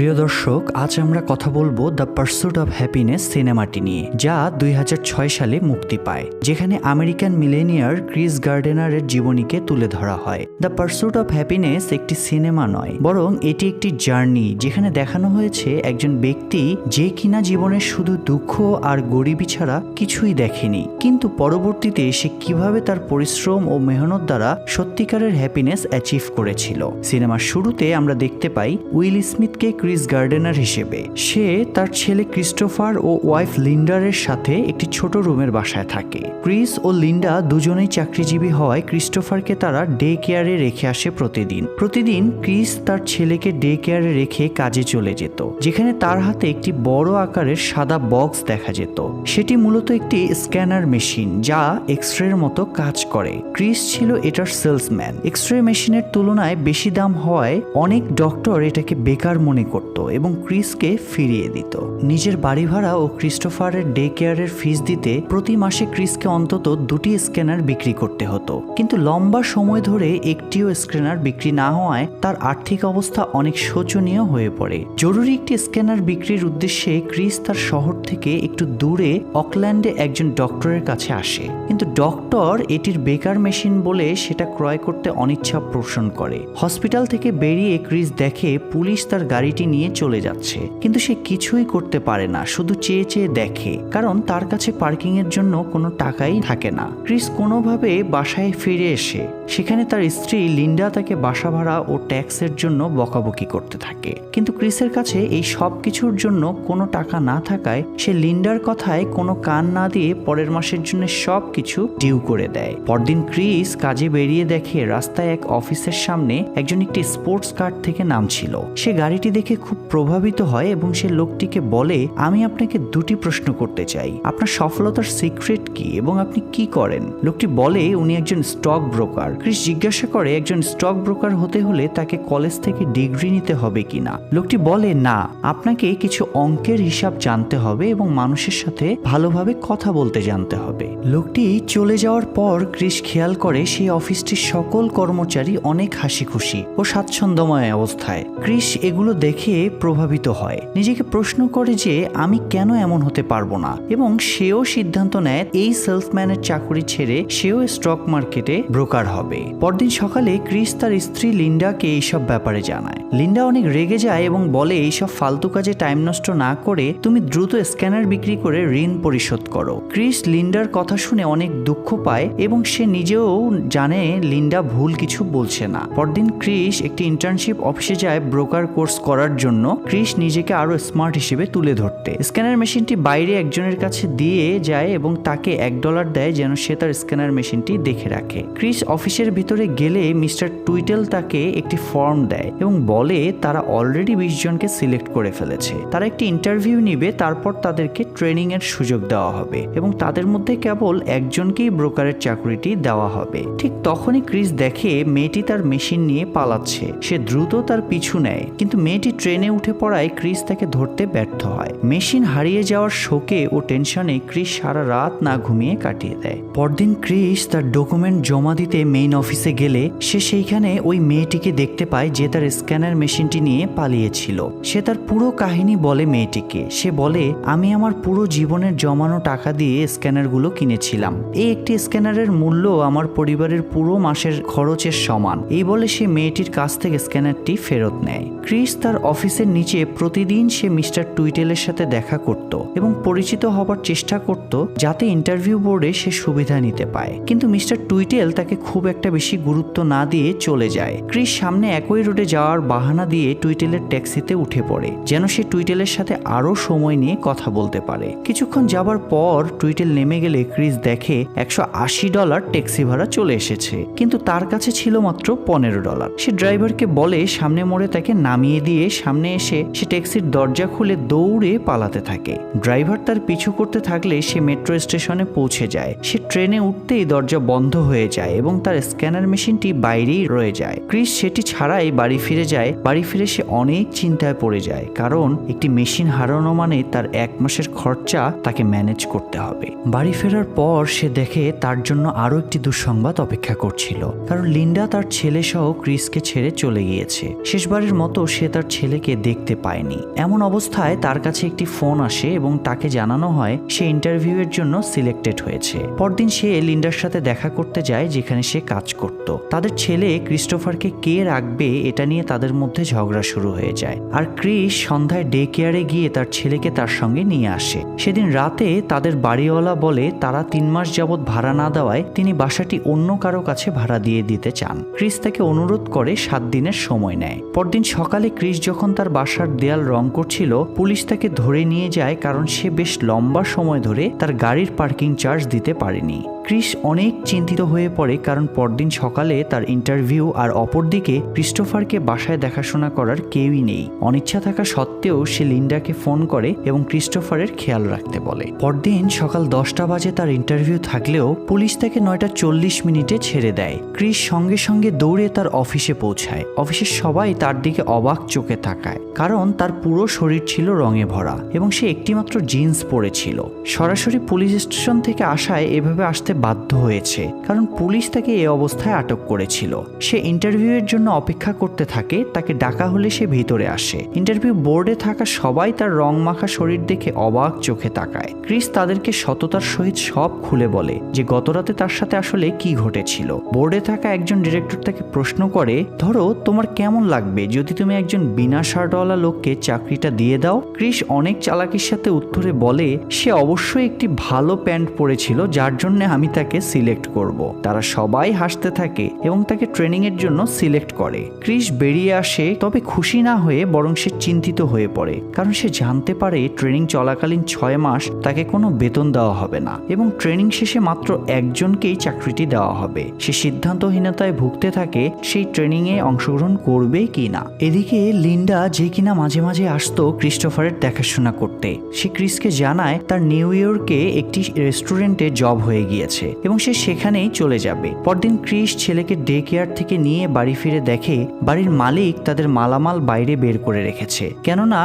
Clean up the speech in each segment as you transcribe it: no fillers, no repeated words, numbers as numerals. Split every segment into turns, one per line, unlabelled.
প্রিয় দর্শক, আজ আমরা কথা বলবো দ্য পারস্যুট অফ হ্যাপিনেস সিনেমাটি নিয়ে, যা 2006 সালে মুক্তি পায়, যেখানে আমেরিকান মিলেনিয়ার ক্রিস গার্ডেনারের জীবনীকে তুলে ধরা হয়। দ্য পারস্যুট অফ হ্যাপিনেস একটি সিনেমা নয়, বরং এটি একটি জার্নি, যেখানে দেখানো হয়েছে একজন ব্যক্তি যে কিনা জীবনের শুধু দুঃখ আর গরিবি ছাড়া কিছুই দেখেনি, কিন্তু পরবর্তীতে সে কিভাবে তার পরিশ্রম ও মেহনত দ্বারা সত্যিকারের হ্যাপিনেস অ্যাচিভ করেছিল। সিনেমার শুরুতে আমরা দেখতে পাই উইল স্মিথকে ক্রিস গার্ডেনার হিসেবে। সে তার ছেলে ক্রিস্টোফার ও ওয়াইফ লিন্ডারের সাথে একটি ছোট রুমের বাসায় থাকে। ক্রিস ও লিন্ডা দুজনেই চাকরিজীবী হওয়ায় ক্রিস্টোফারকে তারা ডে কেয়ারে রেখে আসে প্রতিদিন ক্রিস তার ছেলেকে ডে কেয়ারে রেখে কাজে চলে যেত, যেখানে তার হাতে একটি বড় আকারের সাদা বক্স দেখা যেত। সেটি মূলত একটি স্ক্যানার মেশিন, যা এক্সরের মতো কাজ করে। ক্রিস ছিল এটার সেলসম্যান। এক্সরে মেশিনের তুলনায় বেশি দাম হওয়ায় অনেক ডক্টর এটাকে বেকার মনে করত এবং ক্রিসকে ফিরিয়ে দিত। নিজের বাড়ি ভাড়া ও ক্রিস্টোফারের ডে কেয়ারের ফিস দিতে প্রতি মাসে ক্রিসকে অন্তত 2টি স্ক্যানার বিক্রি করতে হতো, কিন্তু লম্বা সময় ধরে একটিও স্ক্যানার বিক্রি না হওয়ায় তার আর্থিক অবস্থা অনেক শোচনীয় হয়ে পড়ে। জরুরি একটি স্ক্যানার বিক্রির উদ্দেশ্যে ক্রিস তার শহর থেকে একটু দূরে অকল্যান্ডে একজন ডক্টরের কাছে আসে, কিন্তু ডক্টর এটির বেকার মেশিন বলে সেটা ক্রয় করতে অনিচ্ছা পোষণ করে। হসপিটাল থেকে বেরিয়ে ক্রিস দেখে পুলিশ তার গাড়িটি নিয়ে চলে যাচ্ছে, কিন্তু সে কিছুই করতে পারে না, শুধু চেয়ে চেয়ে দেখে, কারণ তার কাছে পার্কিং এর জন্য কোনো টাকাই থাকে না। ক্রিস কোনোভাবে বাসায় ফিরে এসে সেখানে তার স্ত্রী লিন্ডা তাকে বাসা ভাড়া ও ট্যাক্সের জন্য বকাবকি করতে থাকে, কিন্তু ক্রিসের কাছে এই সব কিছুর জন্য কোনো টাকা না থাকায় সে লিন্ডার কথায় কোনো কান না দিয়ে পরের মাসের জন্য সব কিছু ডিউ করে দেয়। পরদিন ক্রিস কাজে বেরিয়ে দেখে রাস্তায় এক অফিসের সামনে একজন একটি স্পোর্টস কার থেকে নামছিল। সে গাড়িটি দেখে খুব প্রভাবিত হয় এবং সে লোকটিকে বলে, আমি আপনাকে 2টি প্রশ্ন করতে চাই, আপনার সফলতার সিক্রেট কি এবং আপনি কি করেন? লোকটি বলে উনি একজন স্টক ব্রোকার। ক্রিস জিজ্ঞাসা করে একজন স্টক ব্রোকার হতে হলে তাকে কলেজ থেকে ডিগ্রি নিতে হবে কিনা। লোকটি বলে, না, আপনাকে কিছু অঙ্কের হিসাব জানতে হবে এবং মানুষের সাথে ভালোভাবে কথা বলতে জানতে হবে। লোকটি চলে যাওয়ার পর ক্রিস খেয়াল করে সেই অফিসটির সকল কর্মচারী অনেক হাসি খুশি ও স্বাচ্ছন্দ্যময় অবস্থায়। ক্রিস এগুলো দেখে প্রভাবিত হয়, নিজেকে প্রশ্ন করে যে আমি কেন এমন হতে পারবো না, এবং সেও সিদ্ধান্ত নেয় এই সেলসম্যানের চাকরি ছেড়ে সেও স্টক মার্কেটে ব্রোকার হবে। পরদিন সকালে ক্রিস তার স্ত্রী লিন্ডাকে এইসব ব্যাপারে জানায়। লিন্ডা অনেক রেগে যায় এবং বলে, এইসব ফালতু কাজে টাইম নষ্ট না করে তুমি দ্রুত স্ক্যানার বিক্রি করে ঋণ পরিশোধ করো। ক্রিস লিন্ডার কথা শুনে অনেক দুঃখ পায় এবং সে নিজেও জানে লিন্ডা ভুল কিছু বলছে না। পরদিন ক্রিস একটি ইন্টার্নশিপ অফিসে যায় ব্রোকার কোর্স করার জন্য। ক্রিস নিজেকে আরো স্মার্ট হিসেবে তুলে ধরতে স্ক্যানার মেশিনটি বাইরে একজনের কাছে দিয়ে যায় এবং তাকে $1 দেয় যেন সে তার স্ক্যানার মেশিনটি দেখে রাখে। ক্রিস অফিসের ভিতরে গেলে মিস্টার টুইটেল তাকে একটি ফর্ম দেয় এবং বলে তারা অলরেডি 20 জনকে সিলেক্ট করে ফেলেছে, তারা একটি ইন্টারভিউ নিবে, তারপর তাদেরকে ট্রেনিং এর সুযোগ দেওয়া হবে এবং তাদের মধ্যে কেবল একজনকেই ব্রোকারের চাকরিটি দেওয়া হবে। ঠিক তখনই ক্রিস দেখে মেয়েটি তার মেশিন নিয়ে পালাচ্ছে। সে দ্রুত তার পিছু নেয়, কিন্তু মেয়েটি ট্রেনে উঠে পড়ায় ক্রিস তাকে ধরতে ব্যর্থ হয়। মেশিন হারিয়ে যাওয়ার শোকে ও টেনশনে ক্রিস সারা রাত না ঘুমিয়ে কাটিয়ে দেয়। পরদিন ক্রিস তার ডকুমেন্ট জমা দিতে মেইন অফিসে গেলে সে সেইখানে ওই মেয়েটিকে দেখতে পায় যে তার স্ক্যানার মেশিনটি নিয়ে পালিয়েছিল। সে তার পুরো কাহিনী বলে মেয়েটিকে। সে বলে, আমি আমার পুরো জীবনের জমানো টাকা দিয়ে স্ক্যানারগুলো কিনেছিলাম। এই একটি স্ক্যানারের মূল্য আমার পরিবারের পুরো মাসের খরচের সমান। এই বলে সে মেয়েটির কাছ থেকে স্ক্যানারটি ফেরত নেয়। ক্রিস তার অফিসের নিচে প্রতিদিন সে মিস্টার টুইটেলের সাথে দেখা করত এবং পরিচিত হবার চেষ্টা করত, যাতে ইন্টারভিউ বোর্ডে সে সুবিধা নিতে পায়, কিন্তু মিস্টার টুইটেল তাকে খুব একটা বেশি গুরুত্ব না দিয়ে চলে যায়। ক্রিস সামনে একই রোডে যাওয়ার বাহানা দিয়ে টুইটেলের ট্যাক্সিতে উঠে পড়ে, যেন সে টুইটেলের সাথে আরো সময় নিয়ে কথা বলতে পারে। কিছুক্ষণ যাবার পর টুইটেল নেমে গেলে ক্রিস দেখে $180 ট্যাক্সি ভাড়া চলে এসেছে, কিন্তু তার কাছে ছিল মাত্র $15। সে ড্রাইভারকে বলে সামনে মোড়ে তাকে নামিয়ে দিয়ে সামনে এসে সে ট্যাক্সির দরজা খুলে দৌড়ে পালাতে থাকে। ড্রাইভার তার পিছু করতে থাকলে সে মেট্রো স্টেশনে পৌঁছে যায়। সে ট্রেনে উঠতেই দরজা বন্ধ হয়ে যায় এবং তার স্ক্যানার মেশিনটি বাইরেই রয়ে যায়। ক্রিস সেটি ছাড়াই বাড়ি ফিরে যায় যায় বাড়ি ফিরে সে অনেক চিন্তায় পড়ে যায়, কারণ একটি মেশিন হারানো মানে তার 1 মাসের খরচা তাকে ম্যানেজ করতে হবে। বাড়ি ফেরার পর সে দেখে তার জন্য আরো একটি দুঃসংবাদ অপেক্ষা করছিল, কারণ লিন্ডা তার ছেলে সহ ক্রিসকে ছেড়ে চলে গিয়েছে। শেষবারের মতো সে তার ছেলেকে দেখতে পায়নি। এমন অবস্থায় তার কাছে একটি ফোন আসে এবং তাকে জানানো হয় সে ইন্টারভিউয়ের জন্য সিলেক্টেড হয়েছে। পরদিন সে লিন্ডার সাথে দেখা করতে যায় যেখানে সে কাজ করত। তাদের ছেলে ক্রিস্টোফারকে কে রাখবে এটা নিয়ে তাদের মধ্যে ঝগড়া শুরু হয়ে যায়, আর ক্রিস সন্ধ্যায় ডে কেয়ারে গিয়ে তার ছেলেকে তার সঙ্গে নিয়ে আসে। সেদিন রাতে তাদের বাড়িওয়ালা বলে তারা 3 মাস যাবৎ ভাড়া না দেওয়ায় তিনি বাসাটি অন্য কারো কাছে ভাড়া দিয়ে দিতে চান। ক্রিস তাকে অনুরোধ করে 7 দিনের সময় নেয়। পরদিন সকালে ক্রিস যখন তার বাসার দেয়াল রং করছিল, পুলিশ তাকে ধরে নিয়ে যায়, কারণ সে বেশ লম্বা সময় ধরে তার গাড়ির পার্কিং চার্জ দিতে পারেনি। ক্রিস অনেক চিন্তিত হয়ে পড়ে, কারণ পরদিন সকালে তার ইন্টারভিউ, আর অপরদিকে ক্রিস্টোফারকে বাসায় দেখাশোনা করার কেউই নেই। অনিচ্ছা থাকা সত্ত্বেও সে লিন্ডাকে ফোন করে এবং ক্রিস্টোফারের খেয়াল রাখতে বলে। পরদিন সকাল 10টা বাজে তার ইন্টারভিউ থাকলেও পুলিশ তাকে 9:40 ছেড়ে দেয়। ক্রিস সঙ্গে সঙ্গে দৌড়ে তার অফিসে পৌঁছায়। অফিসের সবাই তার দিকে অবাক চোখে তাকায়, কারণ তার পুরো শরীর ছিল রঙে ভরা এবং সে একটিমাত্র জিন্স পরেছিল। সরাসরি পুলিশ স্টেশন থেকে আসায় এভাবে আসতে বাধ্য হয়েছে, কারণ পুলিশ তাকে এই অবস্থায় আটক করেছিল। সে ইন্টারভিউয়ের জন্য অপেক্ষা করতে থাকে, তাকে ডাকা হলে সে ভিতরে আসে। ইন্টারভিউ বোর্ডে থাকা সবাই তার রং মাখা শরীর দেখে অবাক চোখে তাকায়। ক্রিস তাদেরকে সততার সহিত সব খুলে বলে যে গতরাতে তার সাথে আসলে কি ঘটেছিল। বোর্ডে থাকা একজন ডিরেক্টর তাকে প্রশ্ন করে, ধরো তোমার কেমন লাগবে যদি তুমি একজন বিনা শার্টওয়ালা লোককে চাকরিটা দিয়ে দাও? ক্রিস অনেক চালাকির সাথে উত্তরে বলে সে অবশ্যই একটি ভালো প্যান্ট পরেছিল, যার জন্য আমি তাকে সিলেক্ট করব। তারা সবাই হাসতে থাকে এবং তাকে ট্রেনিং এর জন্য সিলেক্ট করে। ক্রিস বেরিয়ে আসে, তবে খুশি না হয়ে বরং সে চিন্তিত হয়ে পড়ে, কারণ সে জানতে পারে ট্রেনিং চলাকালীন 6 মাস তাকে কোনো বেতন দেওয়া হবে না এবং ট্রেনিং শেষে মাত্র একজনকেই চাকরিটি দেওয়া হবে। সে সিদ্ধান্তহীনতায় ভুগতে থাকে সেই ট্রেনিং এ অংশগ্রহণ করবে কি না। এদিকে লিন্ডা, যে কিনা মাঝে মাঝে আসতো ক্রিস্টোফারের দেখাশোনা করতে, সে ক্রিসকে জানায় তার নিউ ইয়র্কে একটি রেস্টুরেন্টে জব হয়ে গিয়েছে এবং সে সেখানেই চলে যাবে। পরদিন ক্রিস ছেলেকে ডে কেয়ার থেকে নিয়ে বাড়ি ফিরে দেখে বাড়ির মালিক তাদের মালামাল বাইরে বের করে রেখেছে, কেননা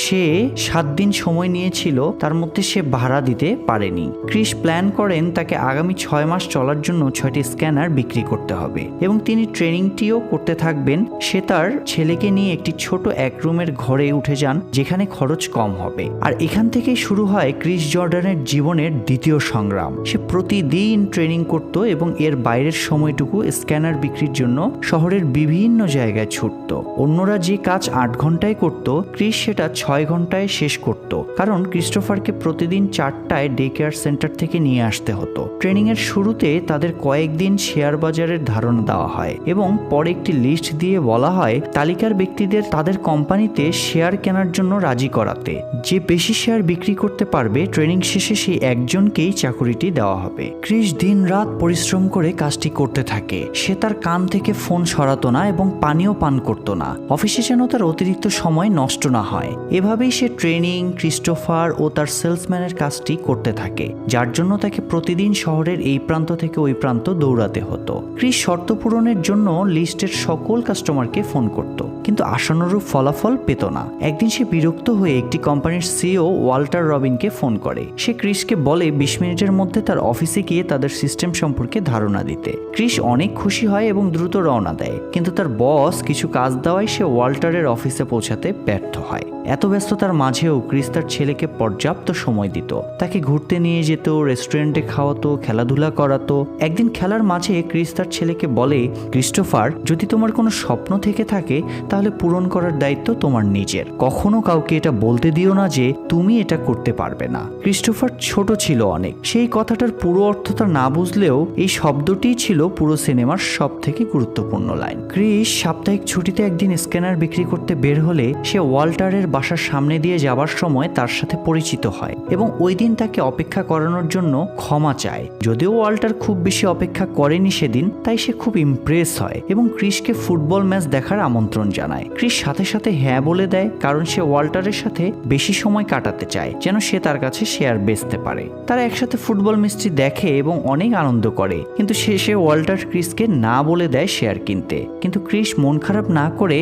সে 7 দিন সময় নিয়েছিল, তার মধ্যে সে ভাড়া দিতে পারেনি। ক্রিস প্ল্যান করেন তাকে আগামী 6 মাস চলার জন্য 6টি স্ক্যানার বিক্রি করতে হবে এবং তিনি ট্রেনিংটিও করতে থাকবেন। সে তার ছেলেকে নিয়ে একটি ছোট 1 রুমের ঘরে উঠে যান, যেখানে খরচ কম হবে। আর এখান থেকেই শুরু হয় ক্রিস জর্ডানের জীবনের দ্বিতীয় সংগ্রাম। সে প্রতিদিন ট্রেনিং করত এবং এর বাইরের সময়টুকু স্ক্যানার বিক্রির জন্য শহরের বিভিন্ন জায়গায় ছুটত। অন্যরা যে কাজ 8 ঘন্টায় করত, ক্রিস সেটা 6 ঘন্টায় শেষ করত, কারণ ক্রিস্টোফারকে প্রতিদিন 4টায় ডে কেয়ার সেন্টার থেকে নিয়ে আসতে হতো। ট্রেনিং এর শুরুতে তাদের কয়েকদিন শেয়ার বাজারের ধারণা দেওয়া হয় এবং পরে একটি লিস্ট দিয়ে বলা হয় তালিকার ব্যক্তিদের তাদের কোম্পানিতে শেয়ার কেনার জন্য রাজি করাতে। যে বেশি শেয়ার বিক্রি করতে পারবে ট্রেনিং শেষে সেই একজনকেই চাকরিটি দেওয়া হবে। ক্রিস দিন রাত পরিশ্রম করে কাজটি করতে থাকে। সে তার কান থেকে ফোন সরাতো না এবং পানীয় পান করতো না, অফিসে যেন তার অতিরিক্ত সময় নষ্ট না হয়। এভাবেই সে ট্রেনিং, ক্রিস্টোফার ও তার সেলসম্যানের কাজটি করতে থাকে, যার জন্য তাকে প্রতিদিন শহরের এই প্রান্ত থেকে ওই প্রান্ত দৌড়াতে হতো। ক্রিস শর্ত পূরণের জন্য লিস্টের সকল কাস্টমারকে ফোন করত, কিন্তু আশানুরূপ ফলাফল পেত না। একদিন সে বিরক্ত হয়ে একটি কোম্পানির সিইও ওয়াল্টার রবিনকে ফোন করে। সে ক্রিসকে বলে 20 মিনিটের মধ্যে তার অফিসে গিয়ে তাদের সিস্টেম সম্পর্কে ধারণা দিতে। ক্রিস অনেক খুশি হয় এবং দ্রুত রওনা দেয়, কিন্তু তার বস কিছু কাজ দেওয়ায় সে ওয়াল্টারের অফিসে পৌঁছাতে ব্যর্থ হয়। এত ব্যস্ততার মাঝেও ক্রিস তার ছেলেকে পর্যাপ্ত সময় দিত, তাকে ঘুরতে নিয়ে যেত, রেস্টুরেন্টে খাওয়াতো, খেলাধুলা করাতো। একদিন খেলার মাঝে ক্রিস তার ছেলেকে বলে, ক্রিস্টোফার, যদি তোমার কোনো স্বপ্ন থেকে থাকে তাহলে পূরণ করার দায়িত্ব তোমার নিজের। কখনো কাউকে এটা বলতে দিও না যে তুমি এটা করতে পারবে না। ক্রিস্টোফার ছোট ছিল অনেক, সেই কথাটার পুরো অর্থটা না বুঝলেও এই শব্দটিই ছিল পুরো সিনেমার সব থেকে গুরুত্বপূর্ণ লাইন। ক্রিস সাপ্তাহিক ছুটিতে একদিন স্ক্যানার বিক্রি করতে বের হলে সে ওয়াল্টারের বাসার সামনে দিয়ে যাবার সময় তার সাথে পরিচিত হয়। এবং ওই দিন তাকে অপেক্ষা করানোর জন্য ক্ষমা চায়। যদিও ওয়াল্টার খুব বেশি অপেক্ষা করেনি সেদিন, তাই সে খুব ইমপ্রেস হয় এবং ক্রিসকে ফুটবল ম্যাচ দেখার আমন্ত্রণ জানায়। ক্রিস সাথে সাথে হ্যাঁ বলে দেয়, কারণ সে ওয়াল্টারের সাথে বেশি সময় কাটাতে চায়, যেন সে তার কাছে শেয়ার বেচতে পারে। তারা একসাথে ফুটবল ম্যাচটি দেখে এবং অনেক আনন্দ করে, কিন্তু শেষে ওয়াল্টার ক্রিসকে না বলে দেয় শেয়ার কিনতে। কিন্তু ক্রিস মন খারাপ না করে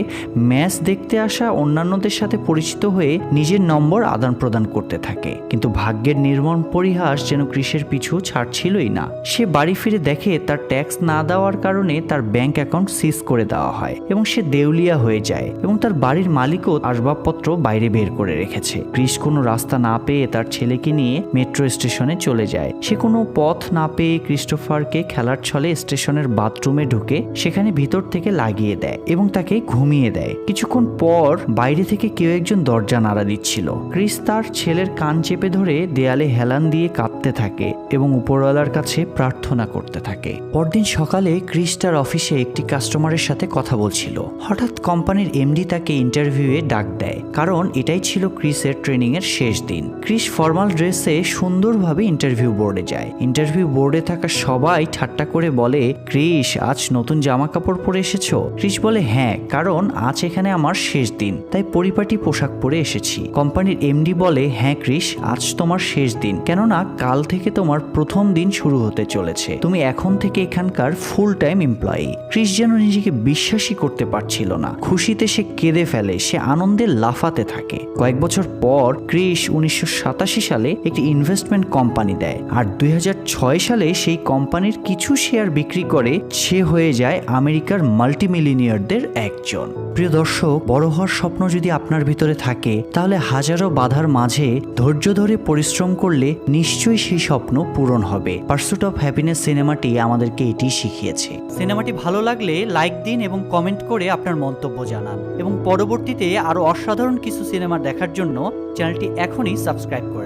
ম্যাচ দেখতে আসা অন্যান্যদের সাথে পরিচিত হয়ে নিজের নম্বর আদান প্রদান করতে থাকে। কিন্তু ভাগ্যের নির্মম পরিহাস যেন ক্রিসের পিছু ছাড়ছিলই না। সে বাড়ি ফিরে দেখে তার ট্যাক্স না দেওয়ার কারণে তার ব্যাংক অ্যাকাউন্ট সিজ করে দেওয়া হয় এবং সে দেউলিয়া হয়ে যায় এবং তার বাড়ির মালিকও আসবাবপত্র বাইরে বের করে রেখেছে। ক্রিস কোনো রাস্তা না পেয়ে তার ছেলেকে নিয়ে মেট্রো স্টেশনে চলে যায়। সে কোনো পথ না পেয়ে ক্রিস্টোফারকে খেলার ছলে স্টেশনের বাথরুমে ঢুকে সেখানে ভিতর থেকে লাগিয়ে দেয় এবং তাকে ঘুমিয়ে দেয়। কিছুক্ষণ পর বাইরে থেকে কেউ একজন দরজা নাড়া দিচ্ছিল। ক্রিস তার ছেলের কান চেপে ধরে দেয়ালে হেলান দিয়ে কাঁদতে থাকে এবং উপরওয়ালার কাছে প্রার্থনা করতে থাকে। পরদিন সকালে ক্রিস তার অফিসে একটি কাস্টমারের সাথে কথা বলছিল। হঠাৎ কোম্পানির এমডি তাকে ইন্টারভিউয়ে ডাক দেয়, কারণ এটাই ছিল ক্রিসের ট্রেনিং এর শেষ দিন। ক্রিস ফর্মাল ড্রেসে সুন্দরভাবে ইন্টারভিউ বোর্ডে যায়। ইন্টারভিউ বোর্ডে থাকা সবাই ঠাট্টা করে বলে, ক্রিস আজ নতুন জামা কাপড় পরে এসেছো? ক্রিস বলে, হ্যাঁ, কারণ আজ এখানে আমার শেষ দিন, তাই পরিপাটি পোশাক পরে এসেছি। কোম্পানির এমডি বলে, হ্যাঁ ক্রিস, আজ তোমার শেষ দিন, কেননা কাল থেকে তোমার প্রথম দিন শুরু হতে চলেছে। তুমি এখন থেকে এখানকার ফুল টাইম এমপ্লয়ি। ক্রিস যেন নিজেকে বিশ্বাসই করতে পারছিল না। খুশিতে সে কেঁদে ফেলে, সে আনন্দে লাফাতে থাকে। কয়েক বছর পর ক্রিস 1987 সালে একটি ইনভেস্টমেন্ট কোম্পানি দেয়, আর 2006 সালে সেই কোম্পানির কিছু শেয়ার বিক্রি করে সে হয়ে যায় আমেরিকার মাল্টিমিলিয়নিয়ারদের একজন। প্রিয় দর্শক, বড় হওয়ার স্বপ্ন যদি আপনার ভিতরে থাকে, তাহলে হাজারো বাধার মাঝে ধৈর্য ধরে পরিশ্রম করলে নিশ্চয়ই সেই স্বপ্ন পূরণ হবে। পার্সুট অফ হ্যাপিনেস সিনেমাটি আমাদেরকে এটি শিখিয়েছে। সিনেমাটি ভালো লাগলে লাইক দিন এবং কমেন্ট করে আপনার মন্তব্য জানান, এবং পরবর্তীতে আরো অসাধারণ কিছু সিনেমা দেখার জন্য চ্যানেলটি এখনই সাবস্ক্রাইব করে